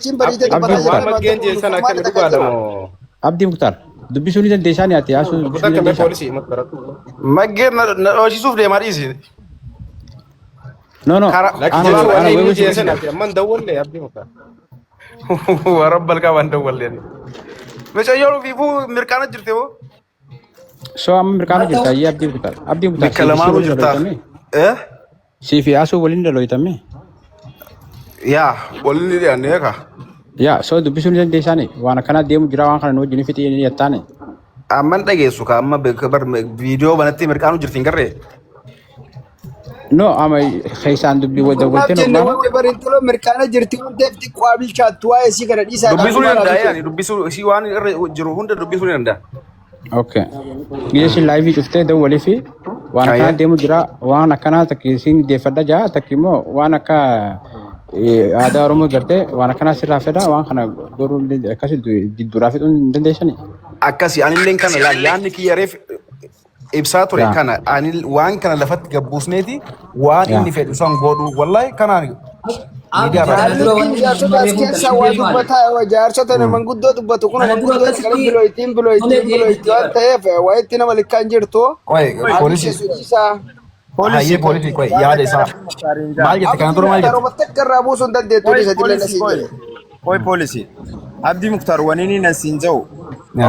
Cim berita tu Abdi pada Mukhtar. Maggenje sana kan duga da mo. Abdi Mukhtar. Dubbi suni dan desa ni ati asu. Buta kan be polisi matbaratu. Maggen na o shi suf de marisi. No no. Laki Ana jalan ana wani wewe je sana man dawwal le Abdi Mukhtar. Wa rabbal ka wan dawwal le. Mecha yoro vivu merkana jirte wo. So am merkano jirta ya Abdi Mukhtar. Abdi Mukhtar. Bikalamanu jirta. Eh? Sifi asu walinda loitame. Ya, bolni de ane ka. Ya, so dubbi suni dan desa ni. Wana kana demu jira wan kana no jini fiti ni yattane. Amman dage su ka amma be kabar video banatti merkanu jirtin garre. No, ama khaysan dubbi wada Maaf wada jenne no. waan barintalo merkana jirti waan deefti qaabil chaattu waa'ee si kana dhiisaa Dubbi suni nda yani dubbi su si wan jiru hunda dubbi suni nda. Okay. Giyasi live chufte da wali fi. Wana kana demu jira wana kana takisin defada ja takimo wana ka ada oromo garte wana kana sirra feda wana kana goru kasi dura fi dan desa ni. Akkasi anilleen kana laal yaanni kiyyaref ibsaa ture kana anil waan kana lafatti gabbusneeti waan inni fedhu san godhu wallahi kana jaarsota as keessaa waa dubbataa jaarsota manguddoo dubbatu kun manguddoo kala bilooytiin waan ta'eef waa itti nama likkaan jirtu polisi koy yaada isaa maal jette kana dura maal jette robotta irraa buusuu hin dandeettu isa dillee nasiin koy polisi Abdi Mukhtar wanini nasinjau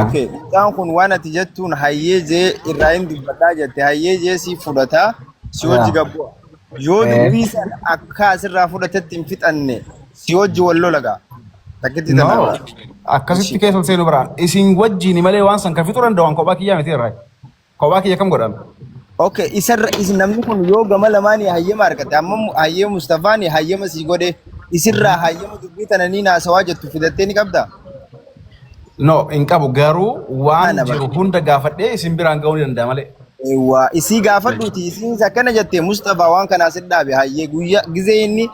okay tan kun wana tijatun hayyeje irrain dubbata jette hayyeje si fudata si wajji gabbu yoo dubbisan akka asirraa fudhatetti hin fixanne si wajji wallo laga takkiti tanaa akkasitti keessa seenu biraan isin wajjiin malee waan san ka fixuran dawaan kophaa kiyyaa miti irraa kophaa kiyya kam godhan okay isarra isin namni kun yoo gama lamaanii hayyama argate amma hayyama Mustafaani hayyama si godhe isirraa hayyama dubbii tananii naasawaa jettu fidattee ni qabda no in qabu garuu waan jiru hunda gaafadhee isin biraan ga'uu ni danda'a malee ewa isi gaafadhuuti isin akkana jettee Mustafa waan kana asit dhaabe hayyee guyyaa gizee inni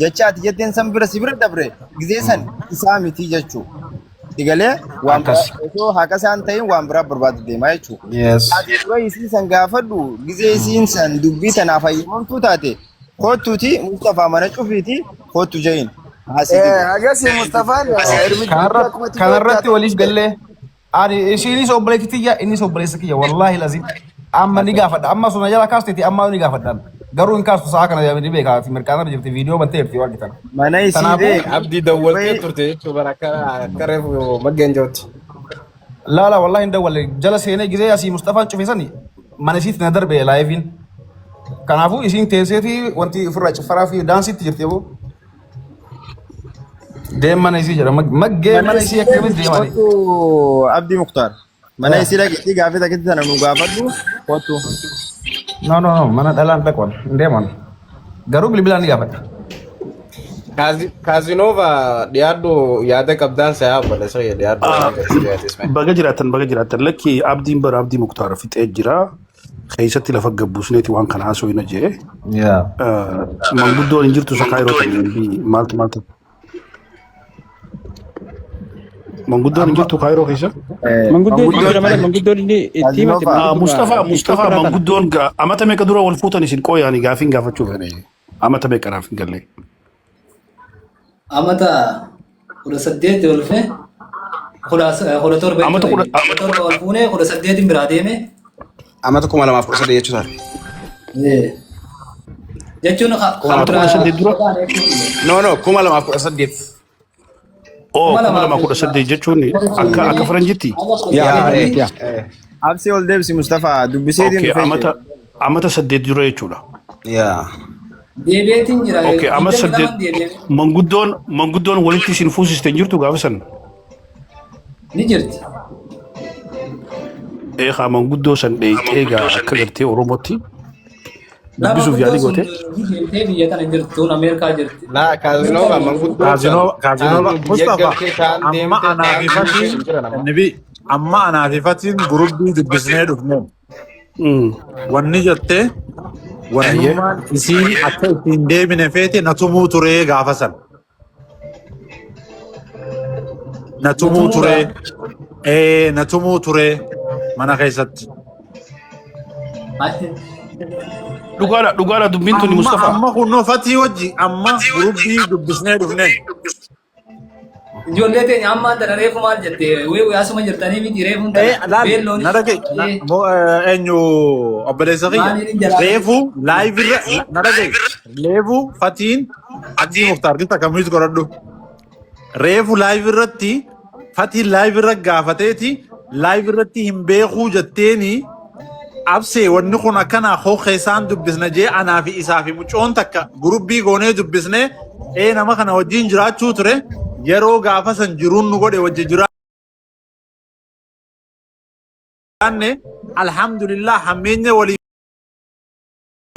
jechaati jetteen san bira si bira dabre gizee san isaa miti jechuu digalee waan osoo haqa isaan ta'in waan biraa barbaadu deemaa jechuu dura isin san gaafadhu gizee isin san dubbii tanaaf hayyamamtuu taate kottuuti Mustafa mana cufiiti kottu jayin agasi Mustafaan kanarratti waliif gallee ani isinis obboleetti tiyya innis obboleessa kiyya wallahi lazim amma ni gaafadha amma suna jala kaasteti amma ni gaafadhan garuu in kaastu saa kana yaamni beekaa mirkaana jirti viidiyoo bantee jirti waan gitan mana isii abdi dawwaltee turte jechuun baraka kareef maggeenjooti laala wallahi hin dawwalle jala seenee gizee asii Mustafaan cufeesani mana isiitti na darbe laayiviin kanaafuu isiin teesseeti wanti ofirraa ciffaraa fi daansiitti jirti yoo deem mana isii jira maggee mana isii akkamitti deemani Abdi Mukhtar mana isii dhaqeetii gaafii takkiti sana nu gaafadhu kottu no mana dhalaan dhaqwan hin deeman garuu bilbilaan ni gaafadha Kaazinova dhiyaadhu yaada qabdaan sayaa balasa dhiyaadhu baga jiraatan lakki abdiin bara Abdi Mukhtar fixee jira keessatti lafa gabbusneeti waan kana haasoo hin ajee manguddoon hin jirtu sakaayiroo ta'e maaltu manguddoon hin jirtu kaayiroo keessa manguddoon inni itti Mustafa manguddoon amata meeqa dura wal fuutan isin qooyaani gaafiin gaafachuu fedhe amata meeqa naaf hin galle amata 18 wal fe kula torba wal fuune 18 biraa deeme amata 2013 jechuudha jechuun no 2018 kuma kuda saddeet jechuun akka faranjitti absi ol deebisi Mustafa dubbisee amata 8 dura jechuudha deebiitiin jira amata 8 manguddoon walitti isin fuusiste jirtu gaafa san ni jirti manguddoo san dheeyxee akka gartee Oromootti dubbisuuf yaalii goote biyya kana jirtu Ameerikaa jirti Kaazinova Mustafa amma anaatifatiin gurubbii dubbisnee dhufneen wanni jettee wannummaan isiin akka ittiin deemine feete natumuu turee gaafa san natumuu turee mana keessatti dhugaadha dubbiin tuni Mustafa amma kunnoo fatii wajji amma gurubbii dubbisnee dhufneen ijoollee teenya ammaan tana reefu maal jette asuma jirtanii miti reefuun tana beelloon eenyu obboleessa kiyya reefu live irra nadhage reefu fatiin Haji Muftaar gita kamiis godhadhu reefu live irratti fatiin live irra gaafateeti live irratti hin beekuu jetteeni absee wanni kun akkana hooqee isaan dubbisna jee anaa fi isaa fi mucoon takka gurubbii goonee dubbisne nama kana wajjin jiraachuu ture yeroo gaafa san jiruun nu godhe wajji jiraanne alhamdulillah hammeenya waliif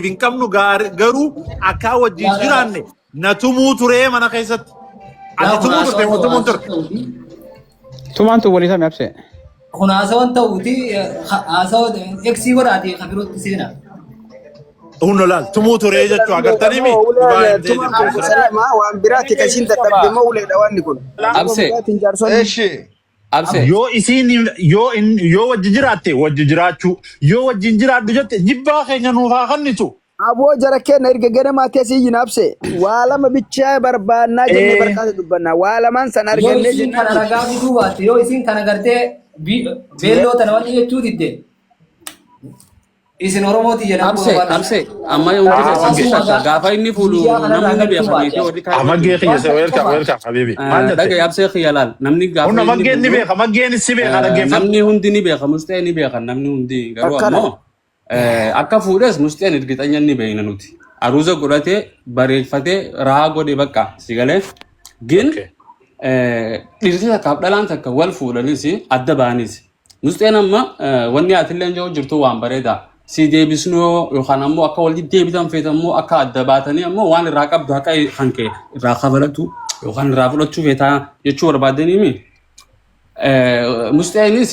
hin qabnu garuu akka wajjin jiraanne natumuu ture mana keessatti ati tumuu turte mootummaan turte tumaantu walii samii absee kun haasawan ta'uuti haasawa eegsii godhaatee kan birootti seenaa. Hundo laal tumuu turee jechuu agartanii mi? Waan biraati kan isin dadhabde mauleedha wanni kun. Abse. Yoo isiin yoo wajji jiraatte wajji jiraachuu yoo wajjin jiraadhu jette jibbaa keenya nuuf haa kennitu. Aboo jara kenna erga ganamaa teessii hin abse waa lama bichaa barbaannaa jennee barkaasa dubbannaa waa lamaan san argannee jennaan. Yoo isin kana ragaa bituu baatte yoo isin kana gartee beelloo tana wanni jechuu didde. Isin Oromooti jedhamu. Abse amma yoo keessatti gaafa inni fuulu namni beekameeti warri kaan. Amaggee kiyya welcome habibi. Dhagay abse kiyya laal namni gaafa. Hunda maggeen ni beeka maggeen si beeka dhaggeeffatu. Namni hundi ni beeka mustee ni beeka namni hundi garuu ammoo akka fuudhes musteen ergitanya ni beekna nuti. Aruuza godhatee bareeffatee rahaa godhe bakka si galee gin dhirti takkaaf dhalaan takka wal fuudhanis adda ba'anis. Musteen amma wanni aatillee jiru jirtu waan bareedaa. Si deebisnoo yookaan ammoo akka walitti deebitan feetammoo akka adda baatanii ammoo waan irraa qabdu akka kan kee irraa kabalatu yookaan irraa fudhachuu feetaa jechuu barbaadanii mi. Musteenis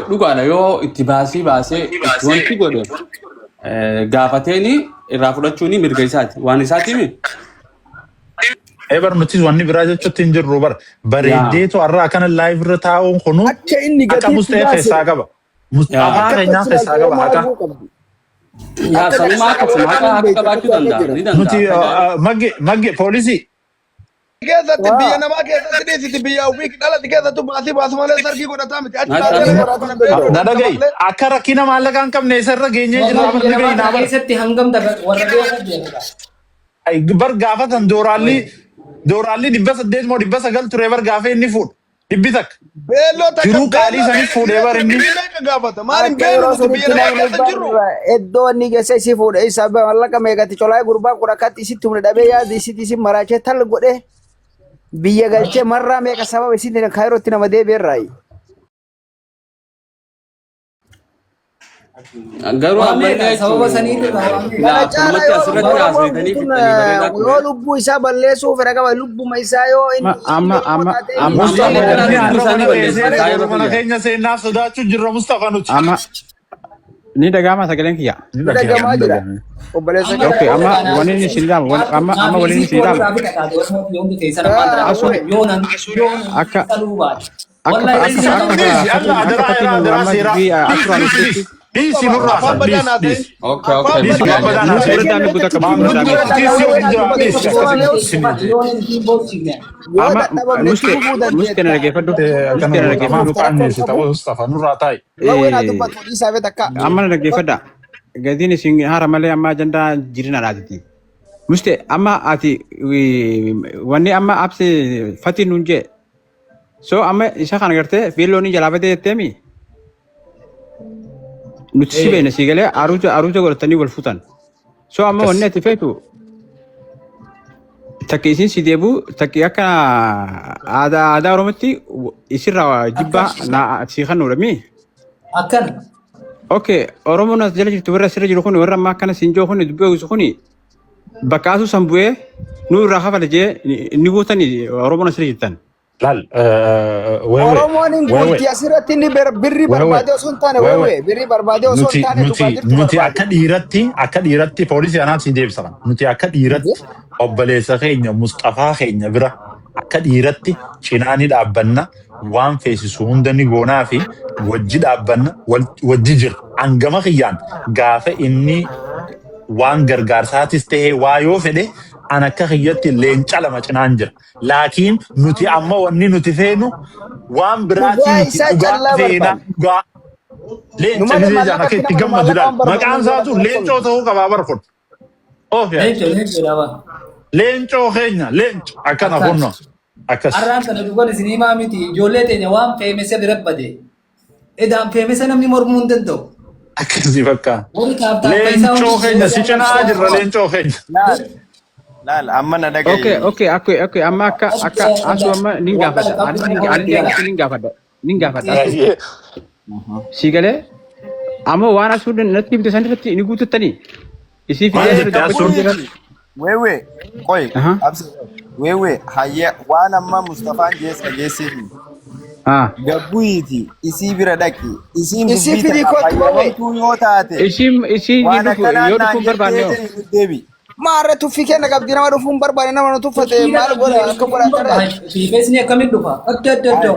dhugaadha yoo itti baasee wanti godhe gaafateeni irraa fudhachuuni mirga isaati waan isaati mi. Eber nutis wanni biraa jechuutti hin jirru bareeddeetu har'a akkana live irra taa'uun kunu akka mustee keessaa qaba. Mustafa keenya keessaa qaba haqa. Yaa sanumaa akkasuma akka baachuu danda'a. Nuti magge poolisii. Keessatti biyya namaa keessatti dhiisiti biyya ofii dhalatti keessattuu baasii baasu malee sargii godhataa miti. Nadhagayi akka rakkina maallaqa hin qabne isarra geenyee jira. Keessatti hangam warra beeku bar gaafatan dooraalli 800 moo 900 ture bar gaafa inni fuudhu. Dhibbi takka. Jiruu qaalii sanis fuudhee bar inni. Iddoo inni geessa isii fuudhe isa mallaqa meeqatti colaa gurbaa kudha akkatti isitti humna dhabee yaada isitti isin maraachee tal godhe biyya galchee marraa meeqa sababa isitti kaayirootti nama deebi'eerraayi. Garuu ammallee sababa saniitu gaafumatti asirratti haasawatanii fixanii bareedaa ture. Yoo lubbuu isaa balleessuuf fedha qaba lubbuma isaa yoo inni mana keenya seenaa sodaachuu jirra Mustafa nuti. Ni dagama sagaleen kiyya. Ni dagamaa jira. Obboleessa kiyya. Okay, amma wani ni shiriidhamu amma wani ni shiriidhamu. Please, Gadini sing haramale amma janda jirina raditi. Muste amma ati wani amma apse fati nunje. So amma isa kan garte filoni jalabate temi. Nuti bene sigale aruja gortani wal futan. So amma wanne ati fetu. Takisin sidebu takiyaka ada oromati isirra jibba na sikhan urami. Akan. Okay, Oromo nas jala jirtu warra sirra jiru kun warra amma kana sinjoo kun dubbe usu kuni bakaasu sambu'ee nu irraa hafala jee ni gootani Oromo nas sirra jirtan. Lal, Oromoon hin guutti asirratti inni birri barbaadee osoo hin taane wewe birri barbaadee osoo hin taane nuti akka dhiiratti poolisii anaaf si deebisama. Nuti akka dhiiratti obboleessa keenya Mustafaa keenya bira akka dhiiratti cinaa ni dhaabbanna waan feesisu hunda ni goonaa fi wajji dhaabbanna wajji jira. Hangama kiyyaan gaafa inni waan gargaarsaatis ta'ee waa yoo fedhe أنا كخيّت لينش على ما تنانجر لكن نتي أما وني نتي فينو وان براتي Dhugaa نتي isaa أوغا callaa فينا barbaada. أوغا لينش Numa اللي جانا maallaqatti كي nama تجمع maallaqaan جلال ما barbaadu كان ساتو maallaqaan لينش أو تو كبابر فوت أوف يا Leenco daba. لينش أو خينا لينش أكنا Akkas. هنا أكس Arraan kana dhugan isinii maa miti ijoollee teenya waan feemese bira bade. Edaan feemese namni mormuu hin danda'u. أكسي بكا Warri kaaftaa isaa لينش أو hundi خينا سيشنا أجر لينش أو خينا laal amma na Okay, dhagaye okay, okay. Amma akka asu amma ningaafadha. Ani ningaafadha. Sigalee amma waan asuu natti himte san irratti ni guututtanii. Isii Maal fidee jettee asuun? wewe qoy Aha. abse wewe hayya waan amma Mustafaan jees geessiif gabbuyiiti isii bira dhaqi isiin Isii dubbii fidii tana kootu wabe. fayyadamtuu yoo taate Isii waan akkanaa yoo naan dhufuun barbaanne hoo. jettee deebi Maarra tuffii kenna qabdi nama dhufuun barbaade nama nu tuffate maal godha akka godha akka Feemesni akkamiin dhufa? Adda adda adda.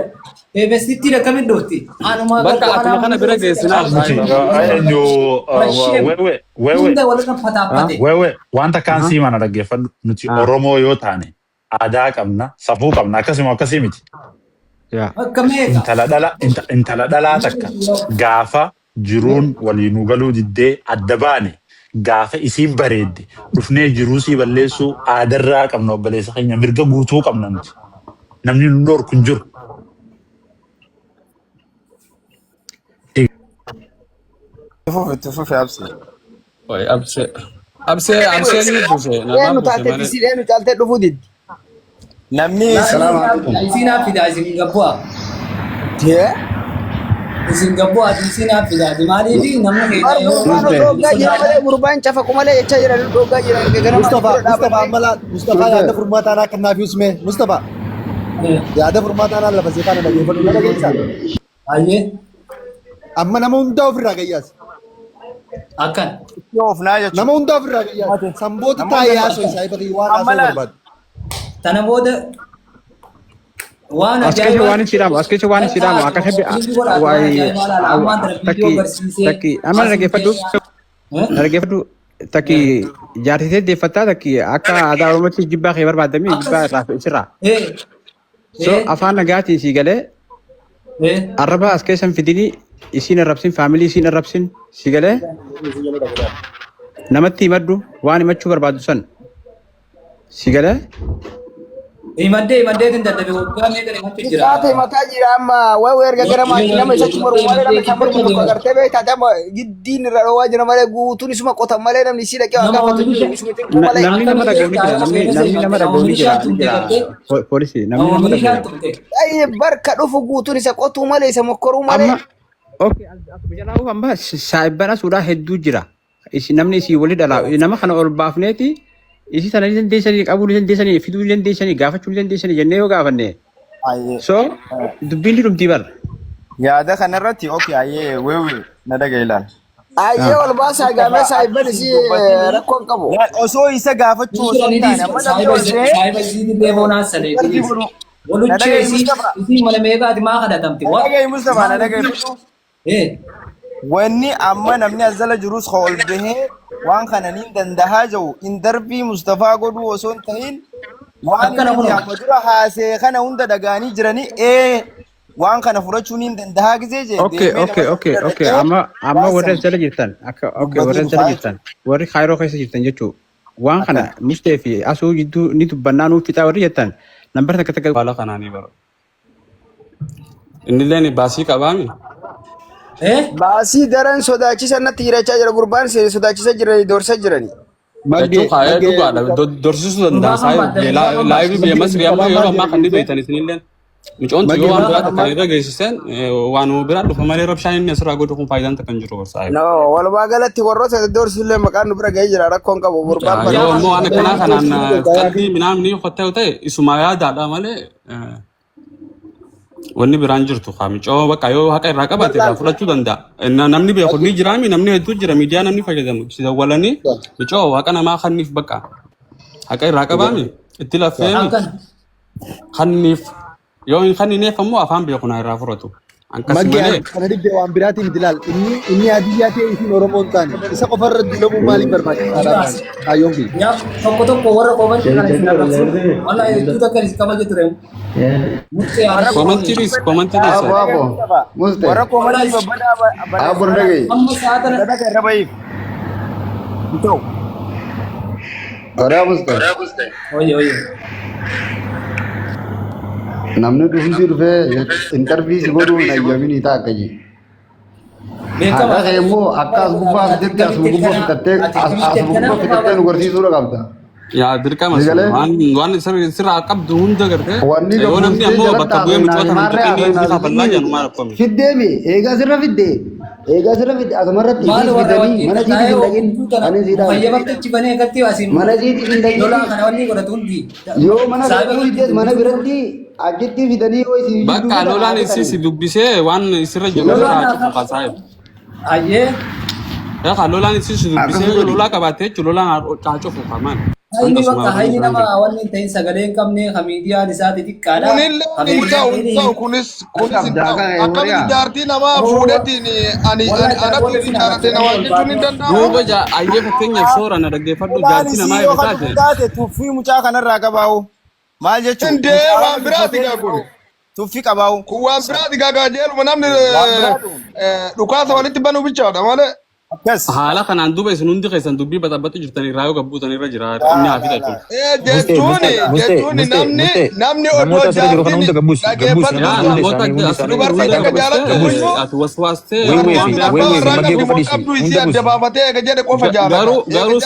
Feemesnitti akkamiin dhufti? Anuma Bakka akkuma kana bira geessinaa. wewe Hunda walirra fataaffate. wewe wanta kaan sii mana dhaggeeffadhu nuti Oromoo yoo taane aadaa qabna safuu qabna akkasii miti. Akka meeqa? Intala dhalaa takka gaafa jiruun waliinuu galuu diddee adda baane gaafa isiin bareedde dhufnee jiruu sii balleessuu aadarraa qabna obboleessa keenya mirga guutuu qabna nuti. Namni nu dhorku hin jiru. tufufe abse Oye, absee ni dhufe. eenyu taate isii eenyu caaltee dhufuu diddi. namni Isiinaaf fidaa isin gabbu'aa. Isin gabbu'aa isiinaaf fidaa. Maaliif namni keenya yoo Dhoggaa jira malee gurbaan cafa kumalee jechaa jira dhoggaa jira. Mustafa amala Mustafa yaada furmaataa naa kennaaf yuusme Mustafa yaada furmaataa naa lafa seetaan dhageeffadhu na dhageessaa Ayyee amma nama hundaa ofirraa gayyaas akkan. yoo ofnaa jechuudha nama hundaa ofirraa gayyaas sanboota taa'ee yaasoo isaa bakka waan haasoo barbaadu. Tana booda waan As keessa waan hin sidhaamu. As keessa waan hin sidhaamu. Akka takki amma dhaggeeffadhu takki jaarsitee deeffattaa takki akka aadaa Oromootti jibbaa kee barbaadamii jibbaa irraa sirraa. So afaan nagaatiin sii galee arraba as keessa hin fidini isiin arrabsin faamilii isiin arrabsin sii galee namatti himadhu waan himachuu barbaadu san sii galee. Imaddee din dadhabe waggaa meeqa himachuu jira. Taate mataa jira amma wayi erga gara maatii nama isatti mormu malee nama isa mormu tokko agartee beektaa amma giddiin irra dhowwaa jira malee guutuun isuma qotan malee namni isii dhaqee waan gaafatu isuma xiqqoo malee. Namni nama dhaga'u ni jira. Namni nama dhaga'u ni jira. Poolisii namni nama dhaga'u. Ayi barka dhufu guutuun isa qotuu malee isa mokkoruu malee. Amma okay akkuma jalaa amma saayibana suudhaa hedduu jira. Namni isii walii dhalaa nama kana ol baafneeti. Isi sana ni dandeessanii qabuu ni dandeessanii fiduu ni dandeessanii gaafachuu ni dandeessanii jennee yoo gaafanne. So dubbiin ni dhumtii bara. yaada kanarratti okay ayyee wewe na dhagaye laal Ayyee ol baasaa gaamee saayibban isii rakkoon qabu. osoo isa gaafachuu osoo hin taane amma namni ol ba'ee Saayiba isiitti deemoo naan salee. Waluchee isii mana meeqaati maa kadhatamti. na dhagaye Mustafa na dhagaye wanni amma namni azala jirus ol bahee waan kana niin dandahaa jiru in darbii Mustafaa godhuu osoo hin tahin waan Akkana kun amma dura haasee kana hunda dhagaanii jiranii waan kana fudhachuu niin dandahaa gisee jee Okay. Amma warreen jala jirtan akka warreen jala jirtan warri kaayiroo keessa jirtan jechuun waan kana mustee fi asuu jidduu ni dubbannaa nuuf fixaa warri jettan nambar takka takka. Baala kanaanii bara. Innillee baasii qabaami. Baasii daran sodaachisa natti jirachaa jira gurbaan sodaachisa jiranii doorsa jiranii. Jechuun kaayee dhugaadha. Dorsisuu danda'a. Saayii laayivii biyya Masrii amma yeroo ammaa kan ni beektan isinillee. Micoonti yoo waan biraa takka irra geessisan waan biraa dhufa malee rabshaan inni asirraa godhu kun faayidaan takka hin jiru gorsaa. Walumaa galatti warroota doorsullee maqaan nu bira ga'ee jira rakkoon qabu gurbaan Yoo immoo waan akkanaa kanaan qalbii midhaan ni uffattee ta'e isuma yaadaadha malee wanni biraan jirtu micoo bakka yoo haqa irraa qabate fudhachuu danda'a. Namni beeku ni jiraami namni hedduu jira miidiyaa namni fayyadamu si dawwalanii micoo haqa namaa kanniif bakka haqa irraa qabaami itti laffeemi kanniif yoo hin kannineef ammoo afaan beeku naa irraa fudhatu Angkas Maggi malee. kana dibbe waan biraati miti laal. Inni adiyyaa ta'e isin Oromoon taane. Isa qofa irra diilamuu maaliif barbaachisaadha? Kaayyoon fi. Ya, tokko warra qoban kan isin arrabsu. Wallahi hedduu takka isin kabaja ture. Murtee Komantiris. Muste. warra koomanii babbada Abur dagay. amma saatana daga irra bahiif. Ta'u. Ora muste. oye. Namni dhufti dhufe interview si godhu na yamini ta akaji. Beekama. Akka immoo akka as gubbaa fitetti as gubbaa fitattee nu garsiisuu qabda. Yaa dirqama Digalee? waan sirraa qabdu hunda gartee Wanni yoo namni gabbuu ammoo jala bakka bu'ee mucoota hin tuqinni ni kaafallaa jedhu maal akkami. Fiddeemi eegaa sirra fidde asumarratti Maal warra fidanii mana siitii hin dhaqin ani siidhaa fayyabatti banee gatti waasiin mana siitii hin dhaqin lolaa kana wanni godhatu hundi yoo mana fiddees mana biratti achitti fidanii yoo isin Bakka lolaan si dubbisee waan isirra jiru irraa cufu qasaaye. ayyee Yaa lolaan si dubbisee lolaa qabaatee jechuun lolaan cufu qamaan. hayni bakka hayni nama wanni hin ta'in sagalee hin qabne ka miidiyaan isaa xixiqqaadha. kunis akkamitti jaartii namaa fuudhetiin ani anatti ijaarate nama jechuun hin danda'amu. Duuba ayyee fakkeenyaaf soora na dhaggeeffadhu jaartii namaa yoo taate. taate tuffii mucaa kanarraa qabaa'u. Maal jechuun? Indee waan biraati gaa kun. Tuffii qabaa'u. Kun waan biraati gaa jeeluma namni dhukaasa walitti banuu bichaadha malee. Akkas. Haala kanaan duuba isin hundi keessan dubbii baxabbatti jirtan irraa yoo gabbuutan irra jira inni hafi jechuudha. Jechuun namni oddoo jaartiin dhaggeeffatu dubartii akka jaalatte ati waswaastee qabdu isii adda baafatee eega jedhe qofa jaalata. garuu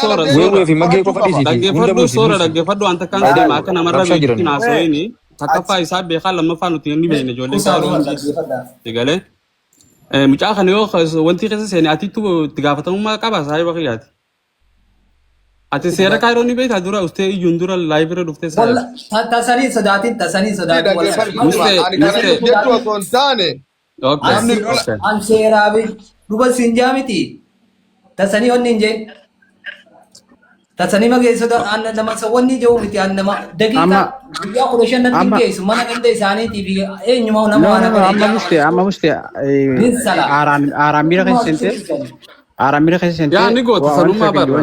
soora dhaggeeffadhu waan takkaan deema akka namarra beekti naasoyini takkaffaa isaa beekaa lammaffaa nuti inni beekne ijoollee isaa galee. Mucaa kana yoo wanti keessa seene atiitu itti gaafatamummaa qaba saayiba kiyyaati. Ati seera kaayiroo ni beektaa dura ustee iyyuun dura laayibirra dhuftee Walla tasanii sodaatin Jechuu osoo hin taane an seeraa bi dhuba siin jaa miti tasanii wanni hin jeen tasanii mageessota an nama wanni jiru miti an nama daqiiqa guyyaa 15 nan geessu mana ganda isaaniitii fi eenyuma nama waan amma muste aramira keessente aramira keessente yaa ni goota sanummaa barra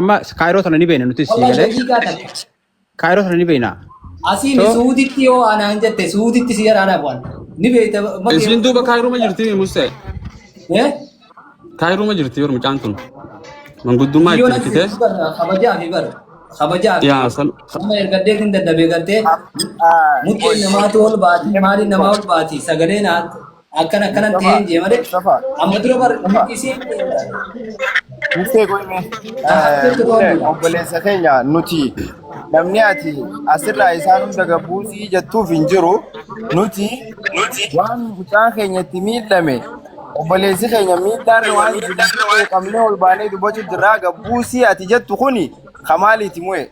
amma kaayiroo sana ni beena nuti si galee kaayiroo sana ni beena asiin suuditti yoo anaan jette suuditti si yaraana bu'an ni beekta isin duuba kaayiruma jirti muste kaayiruma jirti yoo mucaan tun manguddummaa itti hirkite kabajaa fi bara kabajaa yaa san amma ergadee kin dadhabee gartee mukkeen namaatu ol baati maaliin namaa ol baati sagalee naa akkanan ta'een jeemade amma dura bar isiin Mustee goone obboleessa keenya nuti namni ati asirraa isaan hunda gabbuusii jettuuf hin jiru nuti waan mucaan keenya itti miidhame obboleessi keenya miidhaan waan qabnee ol baanee dubbachuu jirraa gabbuusii ati jettu kuni kamaaliiti mu'e.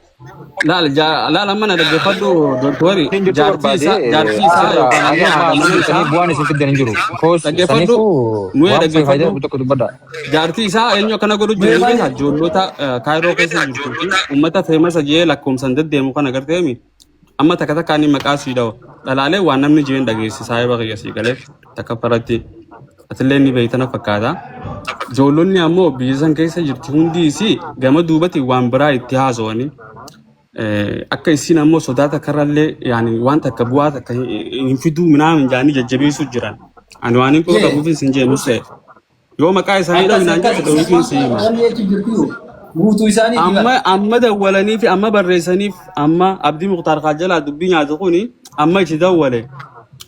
laala mana dhaggeeffadhu doktori jaartii isaa bu'aan isin fiddan hin jiru dhaggeeffadhu nuyi dhaggeeffadhu jaartii isaa eenyu akkana godhu jiru beeka ijoollota kaayiroo keessa jirtuu fi uummata feemasa jee lakkoomsan deddeemu kana garteemi amma takka takkaan maqaa sii dhawa dhalaalee waan namni jeen dhageessisaa yoo baqiyya sii galee takka faratti atillee ni beeytana fakkaata. Ijoollonni ammoo biyya san keessa jirti hundi isii gama duubatti waan biraa itti haasawanii akka isiin ammoo sodaata karrallee yaani waan takka bu'aa takka hin fiduu minaan jaanii jajjabeessuu jiran. Ani waan hin qooda qabuufis hin jeenus yoo maqaa isaanii dhaminaan jette dhawiifiin si hima. Amma dawwalanii fi amma barreessaniif amma Abdii Mukhtaar Kaajjalaa dubbii nyaatu kuni amma itti dawwale.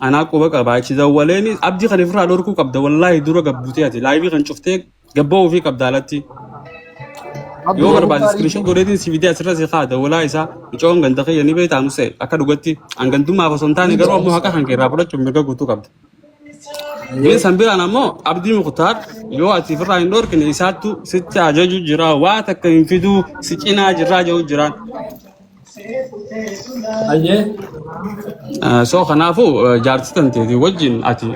Anaa quba qaba itti dawwaleeni Abdii kan ifirraa dhorkuu qabda wallaahi dura gabbuutee ati laayivii kan cuftee gabbaa ofii qabda alatti. Yoo barbaade iskiriishin godheetiin si fidee asirra si kaa'ata walaa isaa icoon ganda kiyya ni beektaa nuse akka dhugatti hangandummaaf osoo hin taane garuu ammoo haqa kan keerraa fudhachuun mirga guutuu qabda. Biyya san biraan ammoo Abdii Mukhtaar yoo ati ifirraa hin dhorkine isaattu sitti ajaju jira waa takka hin fiduu si cinaa jirraa jiru jiraan. So kanaafuu jaartii tanteeti wajjin ati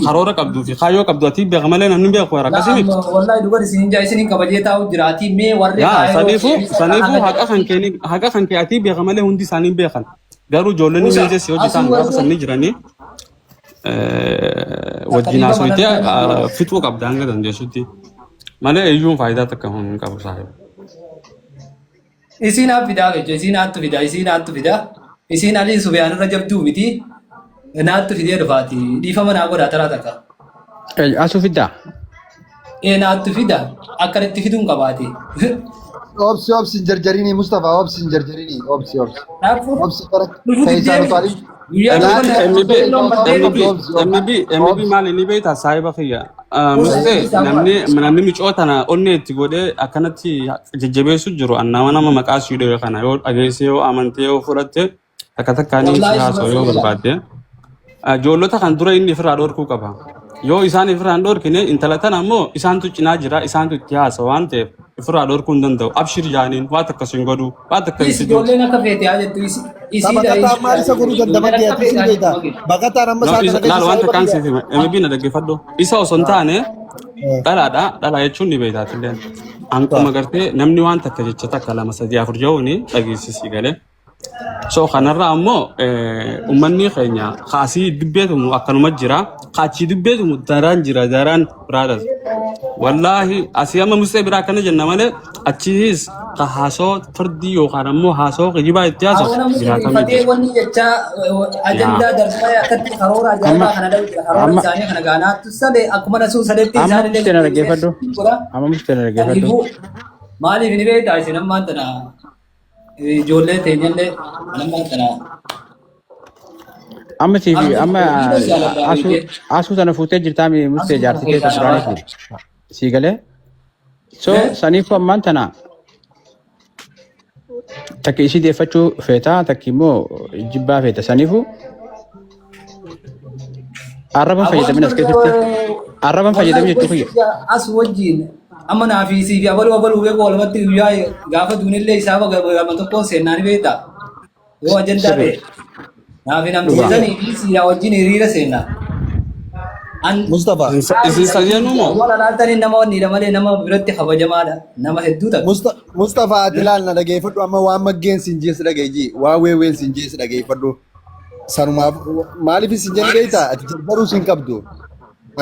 karoora qabduu fi kaayyoo qabdu ati beeka malee namni beeku warra akkasii. Wallahi dubar isin jaa isin kabajee taa'u jiraati mee warri saniifuu haqa kan kee ati beeka malee hundi isaanii beekan. Garuu ijoollonni miijes hojjetan gaafa sanni jiranii wajjinaa soitee fixuu qabda hanga dandeessutti malee iyyuun faayidaa takka hin qabu saahiba. Isiin haa fidaa jechuudha. Isiin haattu fidaa. Isiin haattu fidaa. Isiin alii subiyaan irra jabduu miti. Naattu fidee dhufaati. Dhiifama naa godhaa taraa takka. Asuu fiddaa? Naattu fidaa. Akkanatti fiduun qabaate. Obsi jarjarini Mustafa obsi jarjarini obsi. Obsi bara kaisan tadi. MB maal inni beektaa saahiba fayyaa. Namni micootana onnee itti godhee akkanatti jajjabeessu jiru nama maqaa siidhee kana yoo dhageesse yoo amantee yoo fudhatte takka takkaanii si haasa'u yoo barbaadde ijoollota kan dura inni ofirraa dhorkuu qaba. Yoo isaan ofirraa hin dhorkine intala tana ammoo isaantu cinaa jira isaantu itti haasa'u waan ta'eef ofirraa dhorkuu hin danda'u. Abshir jaaniin waan takka sin godhu waan takka hin fidu. Ijoolleen akka feete haa jettu Bakataan maal isa godhuu dandamatti ati isin beekta. Bakataan amma isaa laal waan takkaan siif MB na dhaggeeffadhu. Isa osoo hin taane dhalaadha. Dhalaa jechuun ni beektaati illee. Hanquma gartee namni waan takka jecha takka lama sadii afur jahuuni dhageessisii galee. So kanarraa ammoo uummanni keenya kaasii dubbeetumu akkanuma jira. Kaachii dubbeetumu daraan jira daraan biraadhas. Wallaahi asii amma mustee biraa akkana jenna malee achiis ka haasoo fardii yookaan ammoo haasoo kijibaa itti haasoo jiraatamee jira. Wanni jecha ajandaa darbee akkatti karoora ajaa'ibaa kana dhabudha. Karoora isaanii kana gaanaattu sadee akkuma nasuu sadeetti isaan illee. Amma mustee na dhaggeeffadhu. Maaliif ni beektaa isin ammaan tana ijoollee teenyallee ammaan tana. Amma TV amma asuu sana fuutee jirtaa mustee jaartitee turaniif sii galee. So saniif ammaan tana takki isii deeffachuu feetaa takki immoo jibbaa feeta saniifu arraban fayyadamin as keessatti arraban fayyadamin jechuu fayya. As wajjin amma naa fi siif abaluu beeku walumatti guyyaa gaafa duunillee isaa gama tokkoon seennaan beektaa yoo ajandaa ta'e naa fi namni seetanii fi siidaa wajjin hiriira seennaa. Mustafa. Isin sajjanuu moo? Wala laaltanii nama wanniidha malee nama biratti kabajamaadha. Nama hedduu ta'a. Mustafa ati laal na dhageeffadhu amma waan maggeen siin jees dhageeji waa weeween siin jees dhageeffadhu. Sanumaaf maaliif siin jenni beektaa ati jarbaruu siin qabdu.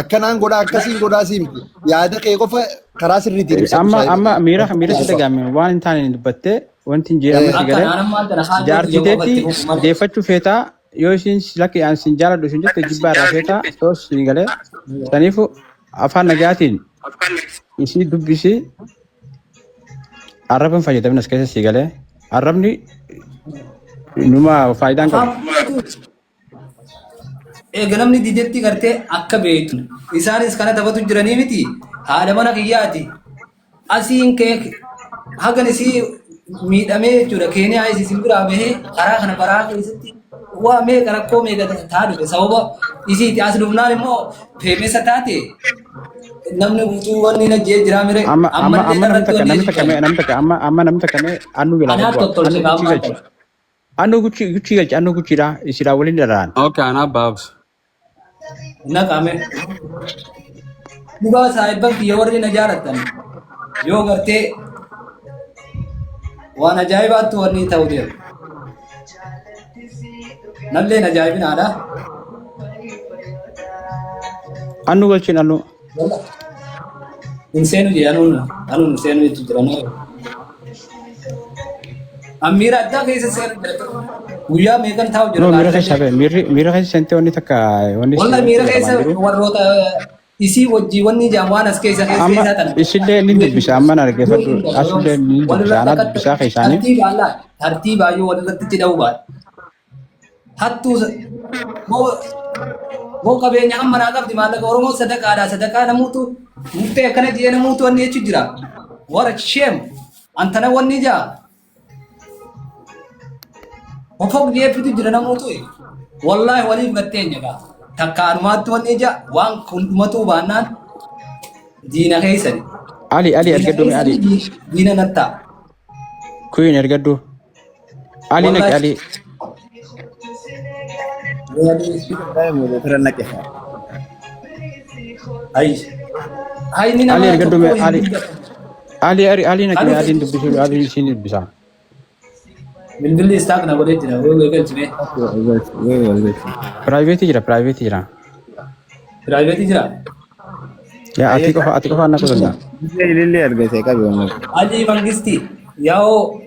Akkanaan godhaa akkasiin godhaa siin miti. Yaada kee qofa karaa sirriitiin ibsa. Amma miira si dhagaame waan hin taane dubbattee wanti hin jeeramne si galee jaartiteetti deeffachuu feetaa. Yoo isin lakki aan sin jaaladhu isin jette jibbaa irraa feetaa toos siin galee saniifu afaan nagaatiin isii dubbisii arraba hin fayyadamin as keessa sii galee arrabni numa faayidaan qabu. Egaa namni diidetti gartee akka beektu isaanis kana taphatu jiranii miti haadha mana kiyyaati asiin kee hagan isii miidhamee jechuudha Keeniyaa isin biraa bahee karaa kana baraa keessatti. Waa meeqa rakkoo meeqa taate sababa isiiti as dhufnaan immoo feemessa taate namni guutuu wanni na jee jira mire amma namni takka annu bilaa annu guchi galchi annu guchidha isidhaa waliin dharaan. Okay anaa baabs. Naqame dhugaa saahibban kiyya warri na jaalatan yoo gartee waan ajaa'ibaatti wanni ta'u deemu. Nalleen ajaa'ibinaadha. Annu galchiin annu. Hin seenu jee anuun seenu jechuun jiran. Ammiira addaa keessa seenu jira. Guyyaa meeqan taa'u jira. Miira keessa miira keessa sentee wanni takka wanni. Walla miira keessa warroota isii wajjii wanni jaan waan as keessa keessaa tana. Isillee ni dubbisa amma na dhaggeeffadhu asillee ni dubbisa anaa dubbisaa keessaanii. Tartiibaa yoo walirratti cidha'uu baadha. Hattuu moo qabeenya amma naa qabdi maallaqa Oromoo sadaqaadha sadaqaa namuutu murtee akkana jee namuutu wanni jechuun jira warra sheem antana wanni jaa ofog jeefitu jira namuutu wallaahi waliif gatteenya gaa takka anumaatti wanni jaa waan hundumatu baannaan diina keessani. Ali ergaddu Ali. Diina nattaa. Kuyin ergaddu. Ali naqi Ali. Ali ergaddu Ali naqi Ali dubbisu Ali isin dubbisa. Bilbilli istaak na godhee jira wee galchine. Private jira. Private jira. Ya ati ko anak ko da. ilillee argate qabi waan Aji mangisti. Yao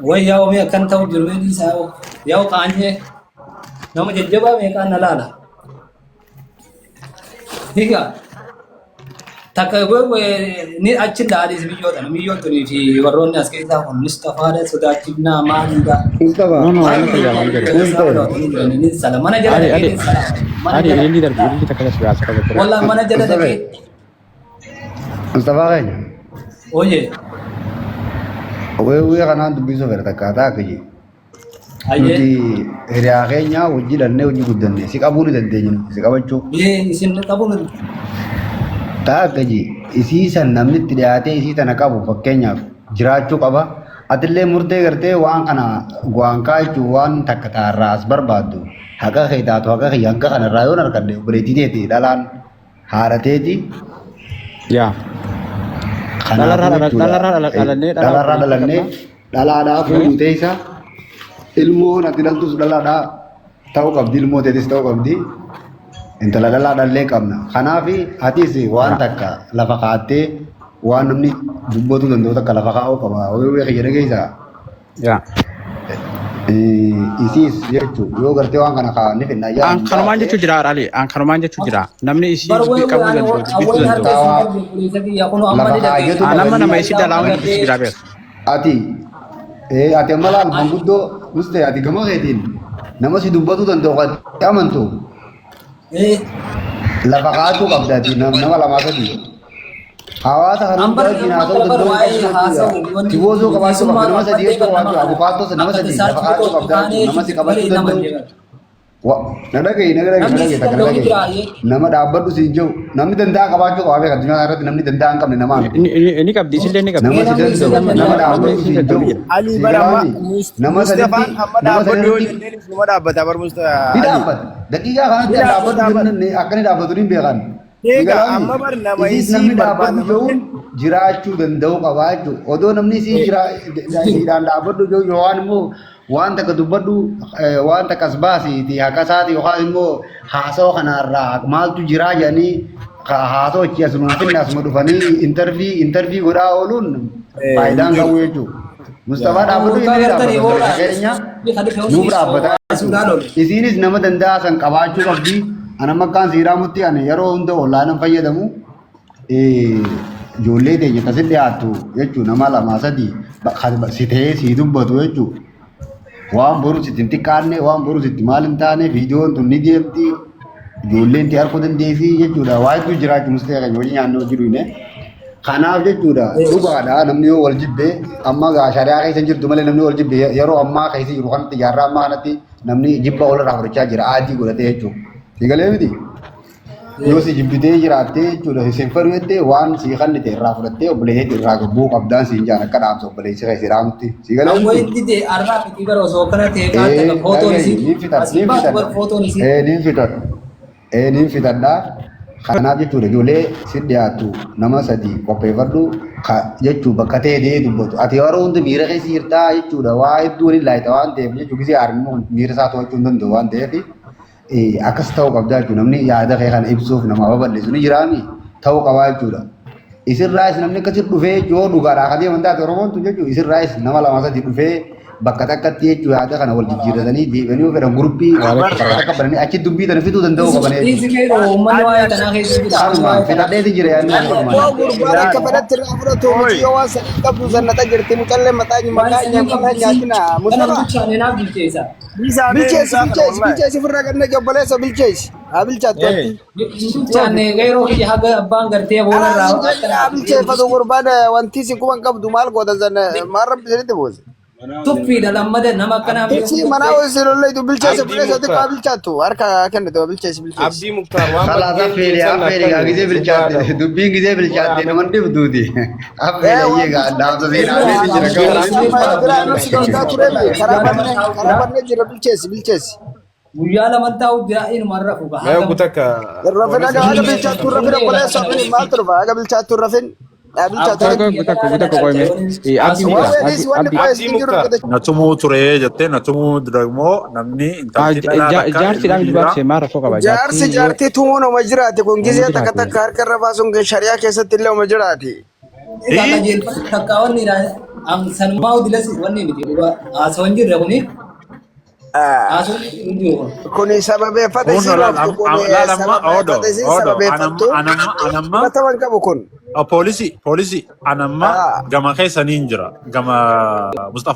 way yao me kan tahu jurbe di sao. Yao kanye. Nama jajjaba me kan nalala. Higa. Takka gue ni achin dari biyyoota ni fi warroonni as keessaa kun Mustafa da sodaachifna maaliidha. No no anak ko jalan jere. Ni sala mana jala Adi dhaqee sala. adi ini takkan biasa ka. Wallah mana jala dhaqee. Mustafa keenya. Oye. Wee kanaan dubbisuu fedha takkaataa akka jee. Aye. Nuti hiriyaa keenya hojii dhannee hojii guddanne si qabuu ni dandeenya si qabachuu. Isin qabuun Taa akka jee isii san namni itti dhiyaatee isii tana qabu fakkeenyaaf jiraachuu qaba. Atillee murtee gartee waan kana waan kaachuu waan takka taarraa as barbaaddu haqa kee taatu haqa kee hanqa kanarraa yoon argadde obboleettii teeti dhalaan haadhateeti. Ya. Dhalarraa dhalannee dhalaadhaa fuutee isa ilmoo ati dhaltus dhalaadhaa ta'uu qabdi ilmoo teetis ta'uu qabdi. Intala dhalaadhaallee qabna. Kanaaf atis waan takka lafa kaattee waan namni dubbatu danda'u takka lafa kaa'uu qaba. Wayii kiyya dhageessaa. Ya. Isiis jechuun yoo gartee waan kana kaa'anni finna yaa. An kanumaan jechuun jira Ali. An kanumaan jechuun jira. Namni isii dubbii qabu danda'u. Nama nama isii dalaamu dubbisuu jira beeku. Ati amma laal manguddoo muste ati gama keetiin nama si dubbatu danda'u kan amantu lafa kaa'atuu qabda ati nama lamaa sadii. Hawaasa kan hundaa cinaa ta'uu danda'u tiboosoo qabaachuu qabda nama sadii jechuun qabaachuu abukaattos nama sadii lafa kaa'atuu qabda nama si qabachuu danda'u. Na dhagaye takka dhagaye nama dhaabbadhu siin jiru namni danda'a qabaachuu qaba beeka addunyaa irratti namni danda'a hin qabne nama Ini qabdi isillee ni qabdi. nama si danda'u nama dhaabbadhu siin jiru alii barama nama Mustafaan sadiitti amma dhaabbatu yoo jenneen nama dhaabbata bar Mustafa ni dhaabbata daqiiqaa kanatti dhaabbatu akka ni dhaabbatu ni beekan. Egaa amma bar nama Isiis namni dhaabbatu jiruun jiraachuu danda'u qabaachuu odoo namni isii jiraadhaan dhaabbadhu jiru yookaan immoo waan takka dubbadhu waan takkas baasiiti haqa isaati yookaan immoo haasawaa kanarraa maaltu jiraa jedhanii haasawaa achi asuma finna asuma dhufanii intarvii godhaa ooluun faayidaan qabu jechuudha. Mustafaa dhaabbatu inni dhaabbata keenya nuuf dhaabbata. Isiinis nama danda'a san qabaachuu qabdi. Ana makkaan siiraamutti ani yeroo hunda onlaayinan fayyadamu ijoollee teenya akkasitti dhiyaattu jechuudha nama lama sadii si ta'ee si dubbatu jechuudha. Waan boru sitti hin xiqqaanne waan boru sitti maal hin taane viidiyoon tun ni deemti ijoolleen itti arguu dandeessi jechuudha. Waa hedduu jiraachuu mustee kan hojii nyaannoo jiru ne. Kanaaf jechuudha dhugaadha namni yoo wal jibbee amma shari'aa keessa jirtu malee namni wal jibbee yeroo ammaa keessa jiru kanatti jaarraa ammaa kanatti namni jibba walirraa fudhachaa jira aadii godhatee jechuudha. Sigalee miti yoo si jibbitee jiraattee jechuudha isin fedhu jettee waan si kannite irraa fudhattee obboleetti irraa gabbuu qabdaan siin jaan akka dhaamsa obboleessi keessa iraamutti. Sigalee miti. Ammoo itti dee arraa fi bara osoo kana ta'e kaata footoon isii niin fitadhaa. Kanaaf jechuudha ijoollee si dhiyaattu nama sadii qopheeffadhu jechuu bakka ta'e deee dubbatu. Ati yeroo hundi miira keessa jirtaa jechuudha waa hedduu waliin laayita waan ta'eef jechuu gisee aarmuu miira isaa to'achuu hin danda'u waan ta'eef akkas ta'uu qabdaa jechuudha. Namni yaada kee kana ibsuuf nama babal'isu ni jiraami ta'uu qabaa jechuudha. Isirraayis namni akkasitti dhufee yoo dhugaadhaa kan deeman taate Oromoon tun jechuudha isirraayis nama lama sadii dhufee bakka takkatti jechuudha yaada kana wal jijjiirratanii deebi'anii fedhan guruppii bakka bananii achi dubbii tana fixuu danda'u qabanii. Fedhadheeti jira yaadni. Gurbaan akka fedhatti irraa fudhatu yoo waan sadii qabdu sannata jirti mucallee mataa nyaataa nyaatina. Bilcheessi firra ganne gabbaleessa bilcheessi. Haa bilchaattu. Bilcheeffatu gurbaan wanti si kuban qabdu maal gootan sana maal rabbi sanitti boose. Tuffiidha lammada nama akkanaa Bilchi mana ho'isu lolleetu bilcheessa bilcheessa kaa bilchaattu harka kennite bilcheessi bilcheessi. Abdii Muktaar waan Salaasa feeriyaa gisee bilchaatte dubbiin gisee bilchaatte naman dhibduuti. Affeelee eegaa dhaamsa seenaa karaa bannee jira bilcheessi. Guyyaa lama ta'u jira inuma rafu mee gutakka Rafin aga bilchaattu rafin qoleessa maal turba aga bilchaattu rafin. Dhabii Takko taatu. koime. Abdi mira. Waaweelis wanni Abdi. qo'ees hin jiru. Natumuu ture jettee natumuu immoo namni intalli dhalaa takka Jaarsi dhaan dubaaf maara koo qaba. Jaarsi jaartii tumuun oma jiraate kun gizee takka takka harka irra baasuun shariyaa keessatti illee oma jiraate. Takka wanni sanumaa udilas wanni miti haasawan jirre kuni Kuni sababeeffata Kun isin roobtu kun sababeeffata isin sababeeffattu. Fudhataman qabu kun. Polisi anamma gama keessaniin jira gama Mustafa